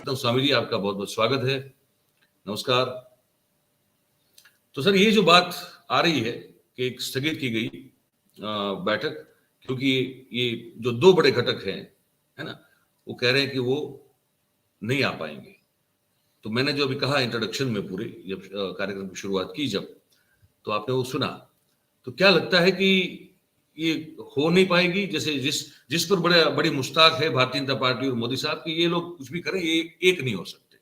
रत्नम स्वामी जी, आपका बहुत बहुत स्वागत है। नमस्कार। तो सर, ये जो बात आ रही है कि एक स्थगित की गई बैठक, क्योंकि ये जो दो बड़े घटक हैं, है ना, वो कह रहे हैं कि वो नहीं आ पाएंगे। तो मैंने जो अभी कहा इंट्रोडक्शन में पूरे, जब कार्यक्रम की शुरुआत की, जब तो आपने वो सुना, तो क्या लगता है कि ये हो नहीं पाएगी? जैसे जिस पर बड़ी मुश्ताक है भारतीय जनता पार्टी और मोदी साहब की, ये लोग कुछ भी करें, ये एक नहीं हो सकते।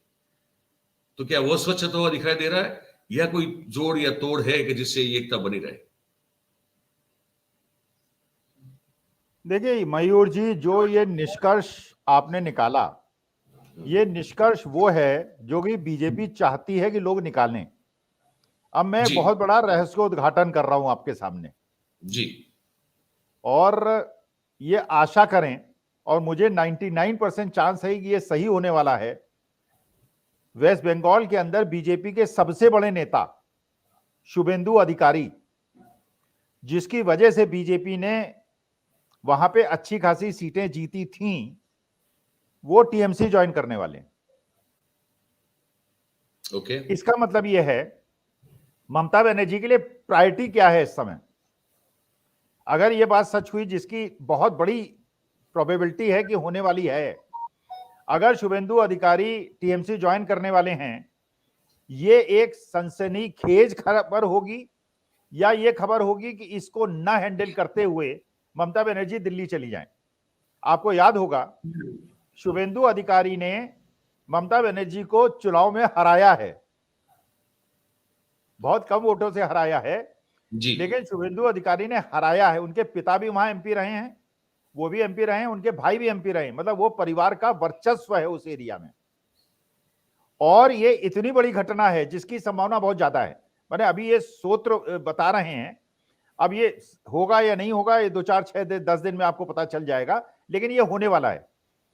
तो क्या वो स्वच्छता हुआ दिखाई दे रहा है, या कोई जोड़ या तोड़ है कि जिससे ये एकता बनी रहे? देखिए मयूर जी, जो ये निष्कर्ष आपने निकाला, ये निष्कर्ष वो है जो कि बीजेपी चाहती है कि लोग निकालें। अब मैं बहुत बड़ा रहस्योद्घाटन कर रहा हूं आपके सामने जी, और ये आशा करें, और मुझे 99% चांस है कि ये सही होने वाला है। वेस्ट बंगाल के अंदर बीजेपी के सबसे बड़े नेता शुभेंदु अधिकारी, जिसकी वजह से बीजेपी ने वहां पे अच्छी खासी सीटें जीती थीं, वो टीएमसी ज्वाइन करने वाले। ओके। इसका मतलब यह है, ममता बनर्जी के लिए प्रायोरिटी क्या है इस समय? अगर यह बात सच हुई, जिसकी बहुत बड़ी प्रोबेबिलिटी है कि होने वाली है, अगर शुभेंदु अधिकारी टीएमसी ज्वाइन करने वाले हैं, ये एक सनसनीखेज खबर होगी, या ये खबर होगी कि इसको न हैंडल करते हुए ममता बनर्जी दिल्ली चली जाएं। आपको याद होगा, शुभेंदु अधिकारी ने ममता बनर्जी को चुनाव में हराया है, बहुत कम वोटों से हराया है जी। लेकिन शुभेंदु अधिकारी ने हराया है। उनके पिता भी वहां एमपी रहे हैं, वो भी एमपी रहे हैं, उनके भाई भी एमपी रहे हैं, मतलब वो परिवार का वर्चस्व है उस एरिया में। और ये इतनी बड़ी घटना है जिसकी संभावना बहुत ज्यादा है। मैंने अभी ये सूत्र बता रहे हैं, अब ये होगा या नहीं होगा, ये 2-4-6-10 दिन में आपको पता चल जाएगा, लेकिन ये होने वाला है।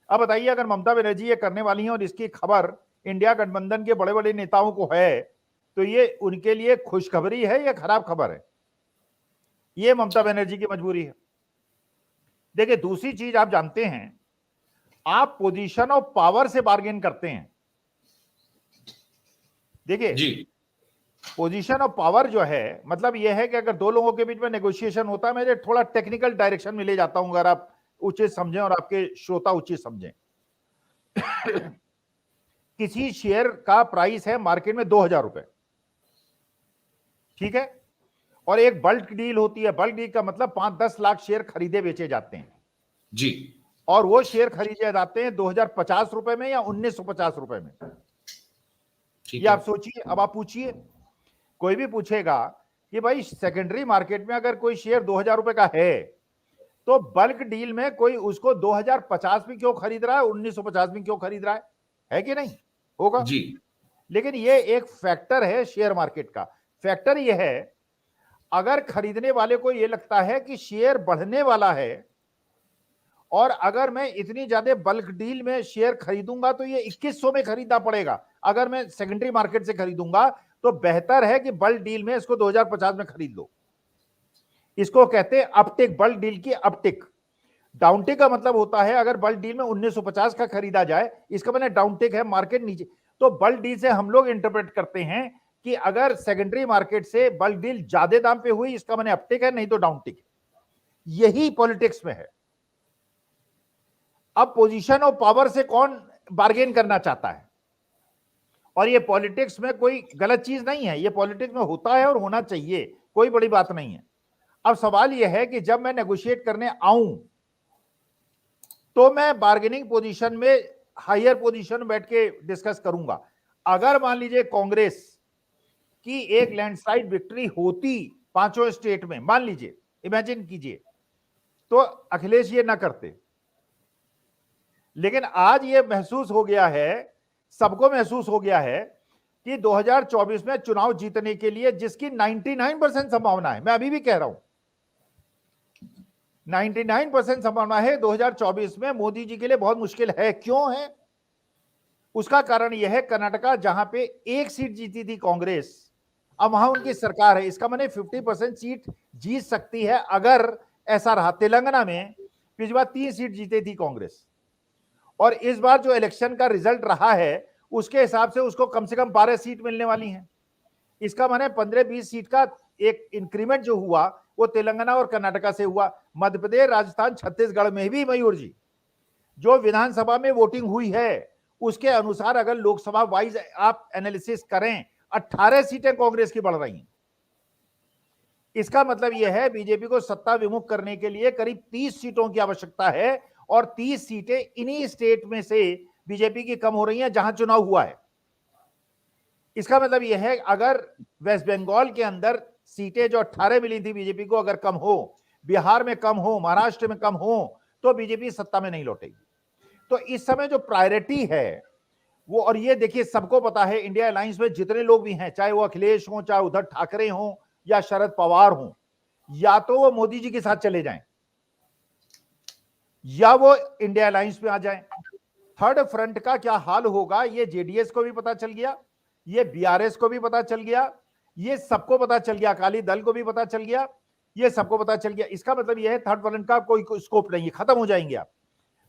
अब बताइए, अगर ममता बनर्जी ये करने वाली है और इसकी खबर इंडिया गठबंधन के बड़े बड़े नेताओं को है, तो ये उनके लिए खुशखबरी है या खराब खबर है? ये ममता बनर्जी की मजबूरी है। देखिए, दूसरी चीज आप जानते हैं, आप पोजीशन ऑफ पावर से बार्गेन करते हैं। देखिए, पोजीशन ऑफ पावर जो है, मतलब यह है कि अगर दो लोगों के बीच में नेगोशिएशन होता है, मैं थोड़ा टेक्निकल डायरेक्शन में ले जाता हूं, अगर आप उचित समझें और आपके श्रोता उचित समझें। किसी शेयर का प्राइस है मार्केट में 2000 रुपए, ठीक है, और एक बल्क डील होती है। बल्क डील का मतलब 5-10 लाख शेयर खरीदे बेचे जाते हैं जी, और वो शेयर खरीदे जाते हैं 2050 रुपए में या 1950 रुपए में। ये आप सोचिए। अब आप पूछिए, कोई भी पूछेगा कि भाई सेकेंडरी मार्केट में अगर कोई शेयर 2000 रुपए का है, तो बल्क डील में कोई उसको 2050 में क्यों खरीद रहा है, 1950 में क्यों खरीद रहा है कि नहीं? होगा जी। लेकिन ये एक फैक्टर है शेयर मार्केट का। फैक्टर ये है, अगर खरीदने वाले को ये लगता है कि शेयर बढ़ने वाला है, और अगर मैं इतनी ज्यादा बल्क डील में शेयर खरीदूंगा तो ये 2100 में खरीदना पड़ेगा, अगर मैं सेकेंडरी मार्केट से खरीदूंगा तो बेहतर है कि बल्क डील में इसको 2050 में खरीद लो। इसको कहते हैं अपटिक, बल्क डील की अपटिक। डाउनटिक का मतलब होता है, अगर बल्क डील में 1950 का खरीदा जाए, इसका मतलब डाउनटिक है, मार्केट नीचे। तो बल्क डील से हम लोग इंटरप्रेट करते हैं कि अगर सेकेंडरी मार्केट से बल्क डील ज्यादा दाम पे हुई, इसका मतलब अपटिक है, नहीं तो डाउनटिक है। यही पॉलिटिक्स में है। अब पोजीशन ऑफ पावर से कौन बार्गेन करना चाहता है, और ये पॉलिटिक्स में कोई गलत चीज नहीं है, ये पॉलिटिक्स में होता है और होना चाहिए, कोई बड़ी बात नहीं है। अब सवाल यह है कि जब मैं नेगोशिएट करने आऊं तो मैं बार्गेनिंग पोजीशन में हायर पोजीशन में बैठ के डिस्कस करूंगा। अगर मान लीजिए कांग्रेस की एक लैंडस्लाइड विक्ट्री होती 5 स्टेट में, मान लीजिए, इमेजिन कीजिए, तो अखिलेश ये ना करते। लेकिन आज ये महसूस हो गया है, सबको महसूस हो गया है कि 2024 में चुनाव जीतने के लिए, जिसकी 99% संभावना है, मैं अभी भी कह रहा हूं 99% संभावना है, 2024 में मोदी जी के लिए बहुत मुश्किल है। क्यों है? उसका कारण यह है, कर्नाटका जहां पे एक सीट जीती थी कांग्रेस, अब वहां उनकी सरकार है, इसका मतलब 50% सीट जीत सकती है अगर ऐसा रहा। तेलंगाना में पिछली बार 3 सीट जीती थी कांग्रेस, और इस बार जो इलेक्शन का रिजल्ट रहा है उसके हिसाब से उसको कम से कम 12 सीट मिलने वाली हैं। इसका माने 15-20 सीट का एक इंक्रीमेंट जो हुआ वो तेलंगाना और कर्नाटका से हुआ। मध्य प्रदेश, राजस्थान, छत्तीसगढ़ में भी मयूर जी जो विधानसभा में वोटिंग हुई है उसके अनुसार अगर लोकसभा वाइज आप एनालिसिस करें 18 सीटें कांग्रेस की बढ़ रही हैं। इसका मतलब यह है बीजेपी को सत्ता विमुख करने के लिए करीब 30 सीटों की आवश्यकता है और 30 सीटें इन्हीं स्टेट में से बीजेपी की कम हो रही हैं जहां चुनाव हुआ है। इसका मतलब यह है अगर वेस्ट बंगाल के अंदर सीटें जो 18 मिली थी बीजेपी को अगर कम हो, बिहार में कम हो, महाराष्ट्र में कम हो, तो बीजेपी सत्ता में नहीं लौटेगी। तो इस समय जो प्रायोरिटी है वो, और ये देखिए सबको पता है इंडिया अलायंस में जितने लोग भी हैं, चाहे वो अखिलेश हो, चाहे उद्धव ठाकरे हो या शरद पवार हो, या तो वो मोदी जी के साथ चले जाएं या वो इंडिया अलायंस में आ जाएं। थर्ड फ्रंट का क्या हाल होगा ये जेडीएस को भी पता चल गया, ये बीआरएस को भी पता चल गया, ये सबको पता चल गया, अकाली दल को भी पता चल गया, ये सबको पता चल गया। इसका मतलब यह है थर्ड फ्रंट का कोई स्कोप नहीं है, खत्म हो जाएंगे आप।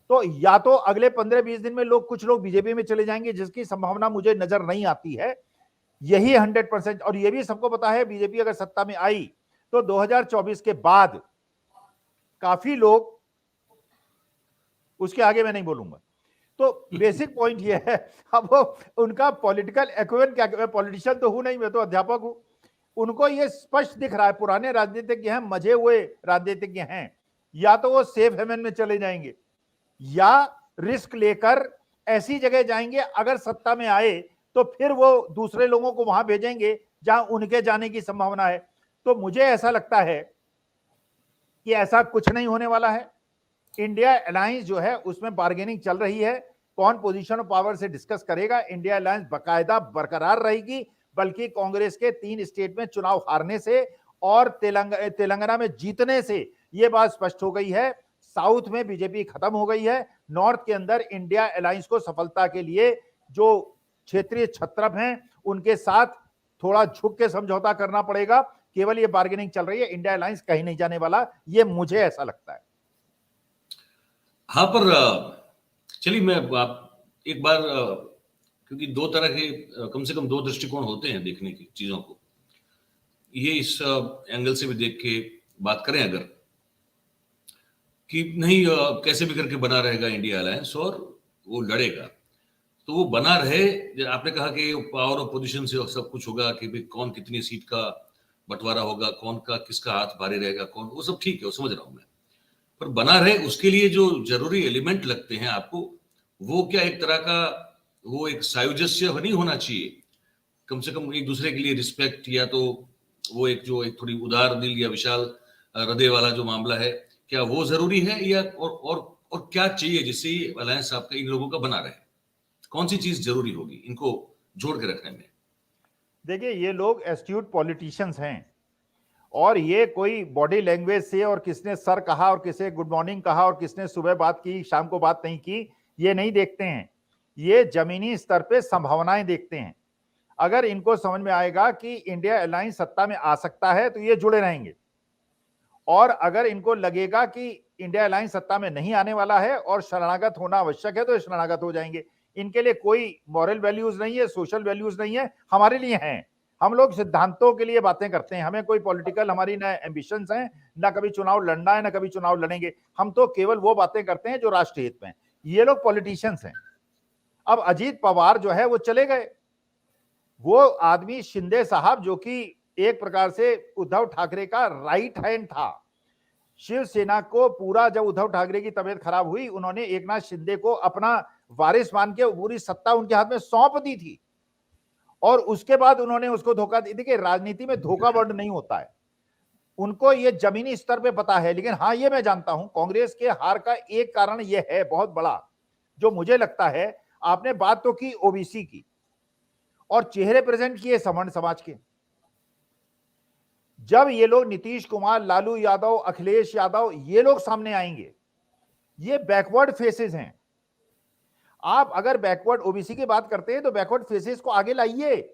तो या तो अगले 15-20 दिन में कुछ लोग बीजेपी में चले जाएंगे जिसकी संभावना मुझे नजर नहीं आती है, यही 100%। और ये भी सबको पता है बीजेपी अगर सत्ता में आई तो 2024 के बाद काफी लोग, उसके आगे मैं नहीं बोलूंगा। तो बेसिक पॉइंट ये है, अब वो उनका पॉलिटिकल एक्वेन क्या, मैं पॉलिटिशियन तो हूं नहीं, मैं तो अध्यापक हूं, उनको ये स्पष्ट दिख रहा है पुराने राजनीतिज्ञ हैं, मजे हुए राजनीतिज्ञ हैं, या तो वो सेफ हेवन में चले जाएंगे या रिस्क लेकर ऐसी जगह जाएंगे अगर सत्ता में आए तो फिर वो दूसरे लोगों को वहां भेजेंगे जहां उनके जाने की संभावना है। तो मुझे ऐसा लगता है कि ऐसा कुछ नहीं होने वाला है। इंडिया अलायंस जो है उसमें बार्गेनिंग चल रही है, कौन पोजीशन ऑफ पावर से डिस्कस करेगा। इंडिया अलायंस बकायदा बरकरार रहेगी, बल्कि कांग्रेस के 3 स्टेट में चुनाव हारने से और तेलंगाना में जीतने से यह बात स्पष्ट हो गई है, साउथ में बीजेपी खत्म हो गई है। नॉर्थ के अंदर इंडिया अलायंस को सफलता के लिए जो क्षेत्रीय छत्रप हैं उनके साथ थोड़ा झुक के समझौता करना पड़ेगा। केवल ये बार्गेनिंग चल रही है, इंडिया अलायंस कहीं नहीं जाने वाला, ये मुझे ऐसा लगता है। हाँ, पर चलिए मैं आप एक बार, क्योंकि दो तरह के कम से कम 2 दृष्टिकोण होते हैं देखने की चीजों को, ये इस एंगल से भी देख के बात करें अगर कि नहीं कैसे भी करके बना रहेगा इंडिया अलायंस और वो लड़ेगा, तो वो बना रहे। आपने कहा कि पावर ऑफ पोजीशन से सब कुछ होगा कि भाई कौन कितनी सीट का बंटवारा होगा, कौन का किसका हाथ भारी रहेगा, कौन, वो सब ठीक है, वो समझ रहा हूं मैं, पर बना रहे उसके लिए जो जरूरी एलिमेंट लगते हैं आपको, वो क्या एक तरह का वो एक सायुज्य नहीं होना चाहिए, कम से कम एक दूसरे के लिए रिस्पेक्ट, या तो वो एक जो एक थोड़ी उदार दिल या विशाल हृदय वाला जो मामला है, क्या वो जरूरी है, या और क्या चाहिए जिससे ये अलायंस आपका इन लोगों का बना रहे? कौन सी चीज जरूरी होगी इनको जोड़ के रखने में? देखिए ये लोग एस्ट्यूट पॉलिटिशियंस हैं और ये कोई बॉडी लैंग्वेज से और किसने सर कहा और किसने गुड मॉर्निंग कहा और किसने सुबह बात की शाम को बात नहीं की, ये नहीं देखते हैं। ये जमीनी स्तर पे संभावनाएं देखते हैं। अगर इनको समझ में आएगा कि इंडिया अलायंस सत्ता में आ सकता है तो ये जुड़े रहेंगे, और अगर इनको लगेगा कि इंडिया अलायंस सत्ता में नहीं आने वाला है और शरणागत होना आवश्यक है तो शरणागत हो जाएंगे। इनके लिए कोई मॉरल वैल्यूज नहीं है, सोशल वैल्यूज नहीं है, हमारे लिए हैं। हम लोग सिद्धांतों के लिए बातें करते हैं, हमें कोई पॉलिटिकल हमारी ना एम्बिशंस हैं, ना कभी चुनाव लड़ना है, ना कभी चुनाव लड़ेंगे। हम तो केवल वो बातें करते हैं जो राष्ट्र हित में। ये लोग पॉलिटिशियंस हैं। अब अजीत पवार जो है वो चले गए, वो आदमी शिंदे साहब जो कि एक प्रकार से उद्धव ठाकरे का राइट हैंड था, शिवसेना को पूरा, जब उद्धव ठाकरे की तबीयत खराब हुई उन्होंने एकनाथ शिंदे को अपना वारिस मान के पूरी सत्ता उनके हाथ में सौंप दी थी, और उसके बाद उन्होंने उसको धोखा दी। देखिए राजनीति में धोखा वर्ड नहीं होता है, उनको ये जमीनी स्तर पे पता है। लेकिन हाँ ये मैं जानता हूं कांग्रेस के हार का एक कारण ये है बहुत बड़ा, जो मुझे लगता है, आपने बात तो की ओबीसी की और चेहरे प्रेजेंट किए सवर्ण समाज के। जब ये लोग नीतीश कुमार, लालू यादव, अखिलेश यादव, ये लोग सामने आएंगे, ये बैकवर्ड फेसेस हैं। आप अगर बैकवर्ड ओबीसी की बात करते हैं तो बैकवर्ड फेसेस को आगे लाइए।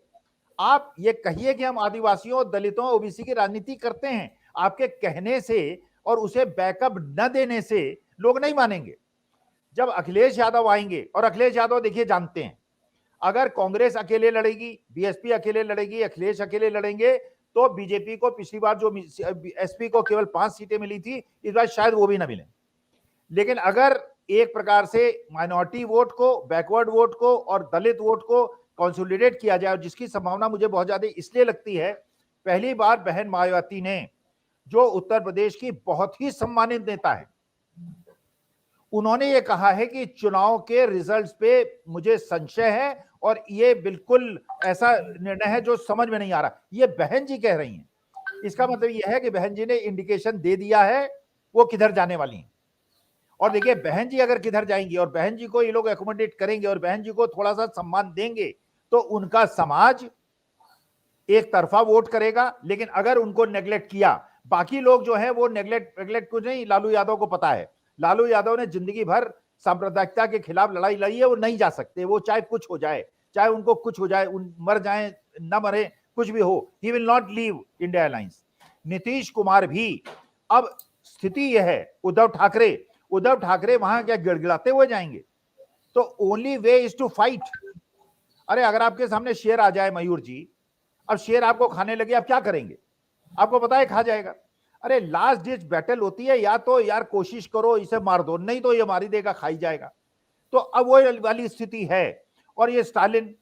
आप ये कहिए कि हम आदिवासियों, दलितों, ओबीसी की राजनीति करते हैं, आपके कहने से और उसे बैकअप न देने से लोग नहीं मानेंगे। जब अखिलेश यादव आएंगे, और अखिलेश यादव देखिए जानते हैं, अगर कांग्रेस अकेले लड़ेगी, बीएसपी अकेले लड़ेगी, अखिलेश अकेले लड़ेंगे, तो बीजेपी को पिछली बार जो एसपी को केवल 5 सीटें मिली थी, इस बार शायद वो भी ना मिले। लेकिन अगर एक प्रकार से माइनॉरिटी वोट को, बैकवर्ड वोट को और दलित वोट को कंसोलिडेट किया जाए, और जिसकी संभावना मुझे बहुत ज्यादा इसलिए लगती है, पहली बार बहन मायावती ने, जो उत्तर प्रदेश की बहुत ही सम्मानित नेता है, उन्होंने ये कहा है कि चुनाव के रिजल्ट्स पे मुझे संशय है और ये बिल्कुल ऐसा निर्णय है जो समझ में नहीं आ रहा। ये बहन जी कह रही हैं, इसका मतलब यह है कि बहन जी ने इंडिकेशन दे दिया है वो किधर जाने वाली हैं। और देखिए, बहन जी अगर किधर जाएंगी और बहन जी को ये लोग एकोमोडेट करेंगे और बहन जी को थोड़ा सा सम्मान देंगे, तो उनका समाज एक तरफा वोट करेगा। लेकिन अगर उनको नेग्लेक्ट किया, बाकी लोग जो है वो नेग्लेक्ट कुछ नहीं, लालू यादव को पता है, लालू यादव ने जिंदगी भर सांप्रदायिकता के खिलाफ लड़ाई लड़ी है, वो नहीं जा सकते, वो चाहे कुछ हो जाए, चाहे उनको कुछ हो जाए, मर जाए न मरे, कुछ भी हो, he will not leave India alliance. Nitish Kumar भी, अब स्थिति यह है, उद्धव ठाकरे वहां क्या गिड़गिड़ाते हुए जाएंगे? तो only way is to fight. अरे अगर आपके सामने शेर आ जाए मयूर जी, अब शेर आपको खाने लगे, आप क्या करेंगे? आपको पता है खा जाएगा। अरे लास्ट डिच बैटल होती है, या तो यार कोशिश करो इसे मार दो, नहीं तो ये मार ही देगा, खाई जाएगा। तो अब वो वाली स्थिति है। और ये स्टालिन,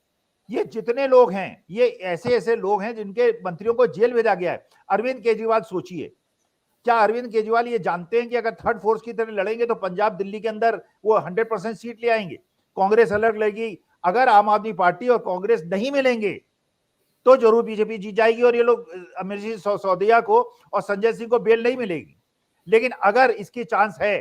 ये जितने लोग हैं, ये ऐसे ऐसे लोग हैं जिनके मंत्रियों को जेल भेजा गया है। अरविंद केजरीवाल, सोचिए, क्या अरविंद केजरीवाल ये जानते हैं कि अगर थर्ड फोर्स की तरह लड़ेंगे तो पंजाब दिल्ली के अंदर वो 100% सीट ले आएंगे? कांग्रेस अलग लड़ेगी, अगर आम आदमी पार्टी और कांग्रेस नहीं मिलेंगे तो जरूर बीजेपी जीत जाएगी और ये लोग अमरीश सिसोदिया को और संजय सिंह को बेल नहीं मिलेगी। लेकिन अगर इसकी चांस है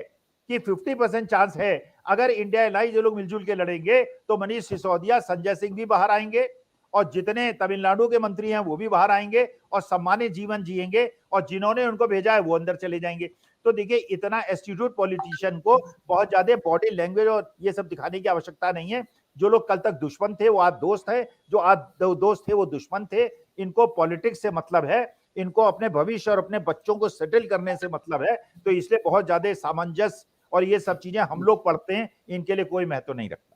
कि 50% चांस है, अगर इंडिया अलायंस ये लोग मिलजुल के लड़ेंगे, तो मनीष सिसोदिया, संजय सिंह भी बाहर आएंगे और जितने तमिलनाडु के मंत्री हैं वो भी बाहर आएंगे और सम्मानित जीवन जिएंगे, और जिन्होंने उनको भेजा है वो अंदर चले जाएंगे। तो देखिए, इतना एस्टिट्यूट पॉलिटिशियन को बहुत ज्यादा बॉडी लैंग्वेज और ये सब दिखाने की आवश्यकता नहीं है। जो लोग कल तक दुश्मन थे वो आज दोस्त है, जो आज दोस्त थे वो दुश्मन थे। इनको पॉलिटिक्स से मतलब है, इनको अपने भविष्य और अपने बच्चों को सेटल करने से मतलब है। तो इसलिए बहुत ज्यादा सामंजस्य और ये सब चीजें हम लोग पढ़ते हैं, इनके लिए कोई महत्व नहीं रखता।